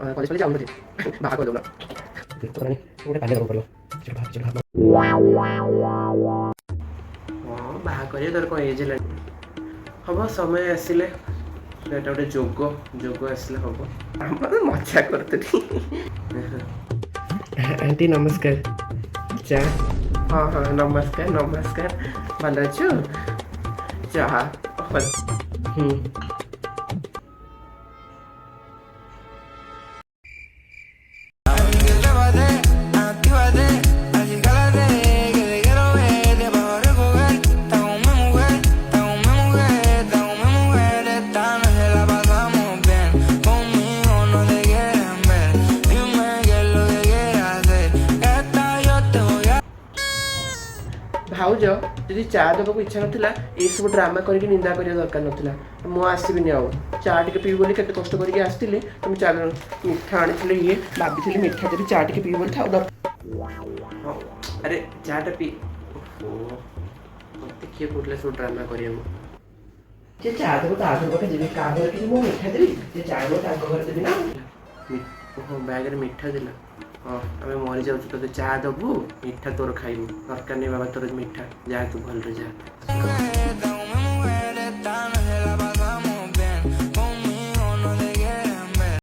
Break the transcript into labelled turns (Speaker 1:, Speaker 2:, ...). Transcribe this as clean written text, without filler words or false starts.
Speaker 1: college ଫଲେଜ ଯାଉନଥିଲି ବାହା କରିଦେବୁ ନା ଗୋଟେ କାଲି ଦେବାକୁ ପଡ଼ିବ ହଁ ବାହା କରିବା ତାର କ'ଣ ଏଜ୍ ହେଲାଣି ହବ ସମୟ ଆସିଲେ ଏଇଟା ଗୋଟେ ଯୋଗ ଆସିଲେ ହବ ଆମର ମଜା କରୁଥିଲି ଆଣ୍ଟି ନମସ୍କାର ଚା ହଁ ହଁ ନମସ୍କାର ଭଲ ଅଛୁ ଚାହା ଭାଉଜ ଯଦି ଚା ଦେବାକୁ ଇଚ୍ଛା ନଥିଲା ଏସବୁ ଡ୍ରାମା କରିକି ନିନ୍ଦା କରିବା ଦରକାର ନଥିଲା ମୁଁ ଆସିବିନି ଆଉ ଚା ଟିକେ ପିଇବି ବୋଲି କେତେ କଷ୍ଟ କରିକି ଆସିଥିଲି ତୁମେ ଚା ମିଠା ଆଣିଥିଲେ ଇଏ ଭାବିଥିଲି ମିଠା ଦେବି ଚା ଟିକେ ପିଇବି ବୋଲି ଥାଉ ହଁ ଆରେ ଚାଟା ପିଇ ମୋତେ କିଏ କହୁଥିଲା ସବୁ ଡ୍ରାମା କରିବାକୁ ଯେ ଚା ଦେବ ତା ଘର ପାଖେ ଯିବି କାହା ଘରେ କିଛି ମୁଁ ମିଠା ଦେବି ଯେ ଚା ଦେବ ତାଙ୍କ ଘରେ ଦେବି ନା ହଁ ବ୍ୟାଗରେ ମିଠା ଦେଲା ହଁ ଆମେ ମରିଯାଉଛୁ ତୋତେ ଚା ଦେବୁ ମିଠା ତୋର ଖାଇବୁ ଦରକାର ନାହିଁ ବାବା ତୋର ମିଠା ଯାହା ତୁ ଭଲରେ ଯା